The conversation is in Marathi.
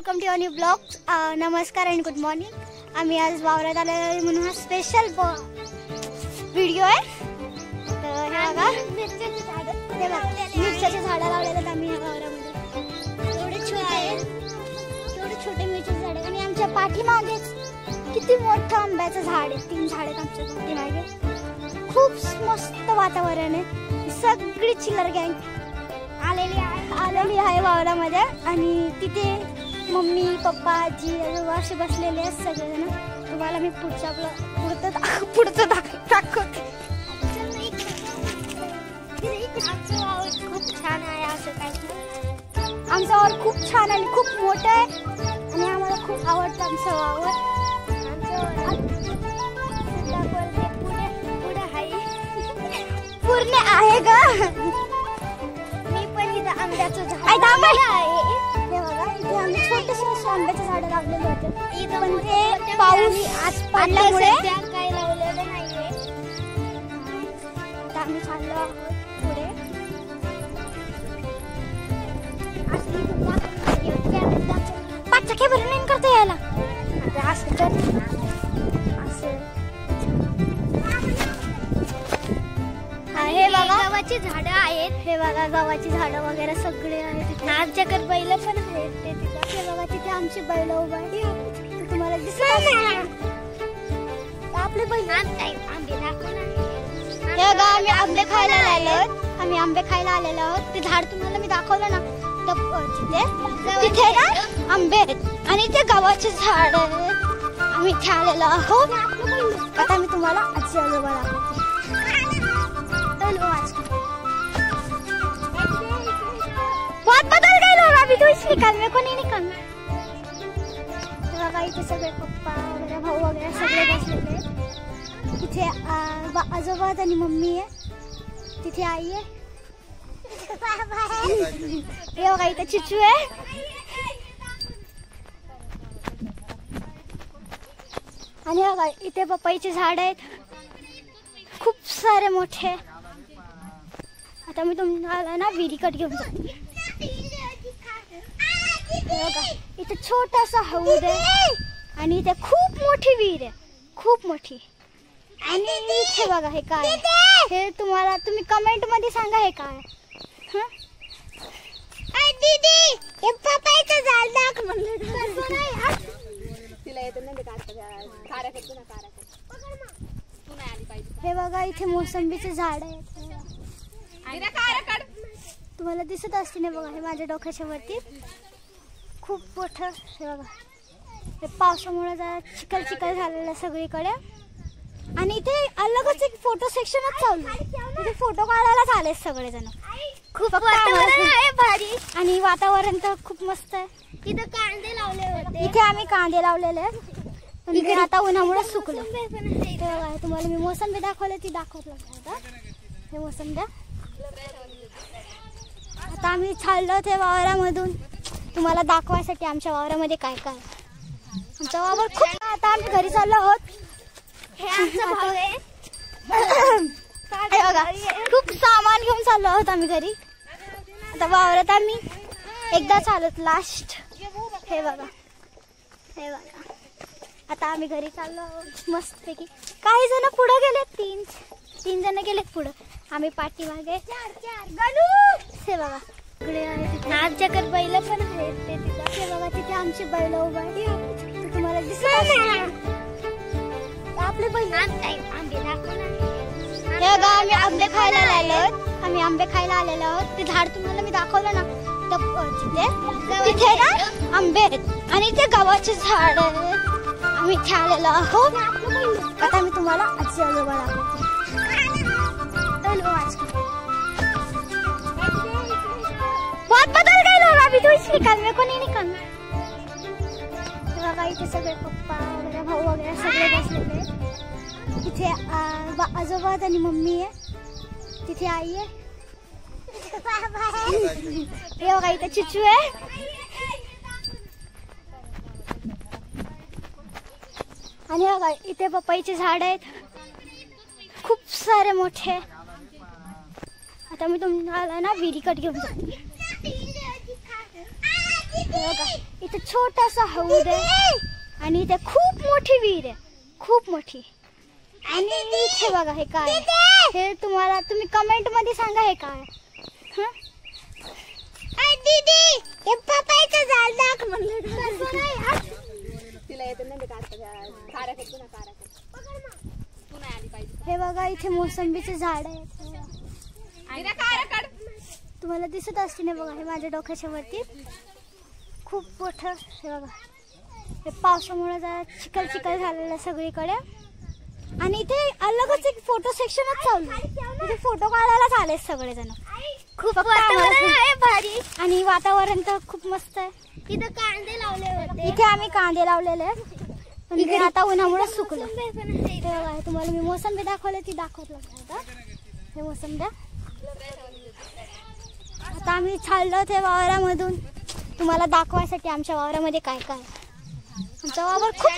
Welcome to new blog. नमस्कार आणि गुड मॉर्निंग. आम्ही आज वावरात आलेलो म्हणून हा स्पेशल व्हिडिओ आहे. तर हे बघा मिरच्याची झाडं लावलेले आम्ही या वावरामध्ये. एवढे छोटे मिरच्याचे झाड आणि आमच्या पाठीमागेच किती मोठं आंब्याचं झाड आहे. 3 झाड आहेत आमच्या पाठीमागे. खूप मस्त वातावरण आहे. सगळी चिल्लर गँग आलेली आहे वावरामध्ये आणि तिथे मम्मी पप्पा आजी आजोबा असे बसलेले आहेत सगळेजण. तुम्हाला मी पुढचं दाखवते. खूप छान आहे असं काय. आमचा वावर खूप छान आणि खूप मोठं आहे आणि आम्हाला खूप आवडतं आमचं वावर. पूर्ण आहे का? मी पण इथं आंब्याचं झाड आहे. हे बघा इथे आम्ही छोटेसे आंब्याचे झाड लावलेले होते. इथं पण ते पाऊस आज पडल्यामुळे काही लावलेलं नाहीये. आता आम्ही चाललो आहोत पुढे. पाचचाकी भरून नाही करता यायला हे बघा गव्हाची झाडं आहेत. हे बघा गव्हाची झाडं वगैरे सगळे आहेत. आमच्याकडे बैल पण आहेत. ते तिथं हे बघा तिथे आमची बैल उभा आहे. तुम्हाला दिसत आपले बैल. हे बघा आम्ही आंबे खायला आलेलो आहोत. ते झाड तुम्हाला मी दाखवलं ना तिथे ना आंबे आहेत आणि ते गव्हाचे झाड आम्ही इथे आलेलो आहोत. आता मी तुम्हाला आजी आजोबा दाखवते. बहुत बदल गए लोग अभी तो इस निकाल में को नहीं निकालना. इथे सगळे पप्पा वगैरे भाऊ वगैरे सगळे बसलेले. तिथे आजोबा आणि मम्मी आहे. तिथे आई आहे. हे बघा इथे चिचू आहे. आणि बघा इथे पपईचे झाड आहेत खूप सारे मोठे. आता मी तुम्हाला ना विहिरीकडे घेऊन जाते. बघा इथे छोटासा हौद आहे आणि इथे खूप मोठी विहीर आहे. खूप मोठी. आणि इथे बघा हे काय हे तुम्ही कमेंट मध्ये सांगा हे काय. दीदी हे पपईचं झाड दाख म्हणलं. हे बघा इथे मोसंबीचे झाड आहेत. तुम्हाला दिसत असते ना बघा हे माझ्या डोक्याच्या वरती खूप मोठं. हे बघा हे पावसामुळे जरा चिखल झालेलं सगळीकडे. आणि इथे अलगच एक फोटो सेक्शनच चालू आहे. इथे फोटो काढायला आले सगळेजण. खूप भारी आणि वातावरण तर खूप मस्त आहे. इथे कांदे लावले होते. इथे आम्ही कांदे लावलेले आहेत पण आता उन्हामुळे सुकलं. तुम्हाला मी मोसंबी दाखवले ती दाखवत आता हे मोसंब्या. आता आम्ही चाललो ते वावरामधून तुम्हाला दाखवायसाठी आमच्या वावरामध्ये काय काय. आमचा वावर खूप. आता आम्ही घरी चाललो आहोत. बघा खूप सामान घेऊन चाललो आहोत आम्ही घरी. आता वावरात आम्ही एकदा चालत लास्ट. हे बघा आता आम्ही घरी चाललो आहोत मस्तपैकी. काही जण पुढे गेले. तीन जण गेलेत पुढे. आम्ही पाठीमागे. हे बघा आमच्याकडे बैल पण आहेत. ते तिथं हे बघा तिथे आमची बैल उभा आहे. तुम्हाला दिसत आपले बैल. हे बघा आम्ही आंबे खायला आलेलो आहोत. ते झाड तुम्हाला मी दाखवलं ना तिथे ना आंबे आहेत आणि ते गव्हाचे झाड आम्ही इथे आलेलो आहोत. आता मी तुम्हाला आजी आजोबा दाखवते. बहुत बदल गए लोग अभी तो इस निकाल में को नहीं निकालना. बघा इथे सगळे पप्पा वगैरे भाऊ वगैरे सगळे बसलेले. तिथे आजोबा आणि मम्मी आहे. तिथे आई आहे. हे बघा इथे चिचू आहे. आणि बघा इथे पपईचे झाड आहेत खूप सारे मोठे. आता मी तुम्हाला ना विहिरीकडे घेऊन जाते. बघा इथे छोटासा हौद आहे आणि इथे खूप मोठी विहीर आहे, खूप मोठी. आणि इथे बघा हे काय हे तुम्ही कमेंट मध्ये सांगा हे काय. दीदी हे पपईचं झाड दाख म्हणलं. हे बघा इथे मोसंबीचे झाड आहे, तुम्हाला दिसत असतील. बघा हे माझ्या डोक्याच्या वरती खूप मोठं. हे बघा हे पावसामुळे जरा चिखल चिखल झालेलं सगळीकडे. आणि इथे अलगच एक फोटो सेक्शनच चालू आहे. इथे फोटो काढायलाच आले सगळेजण. खूप भारी आणि वातावरण तर खूप मस्त आहे. इथे कांदे लावले होते, इथे आम्ही कांदे लावलेले पण इथे आता उन्हामुळे सुकले. तुम्हाला मी मोसंबी दाखवले, ती दाखवत हे मोसंब्या. आता आम्ही चाललो ते वावरामधून तुम्हाला दाखवायसाठी आमच्या वावरामध्ये काय काय. आमचा वावर खूप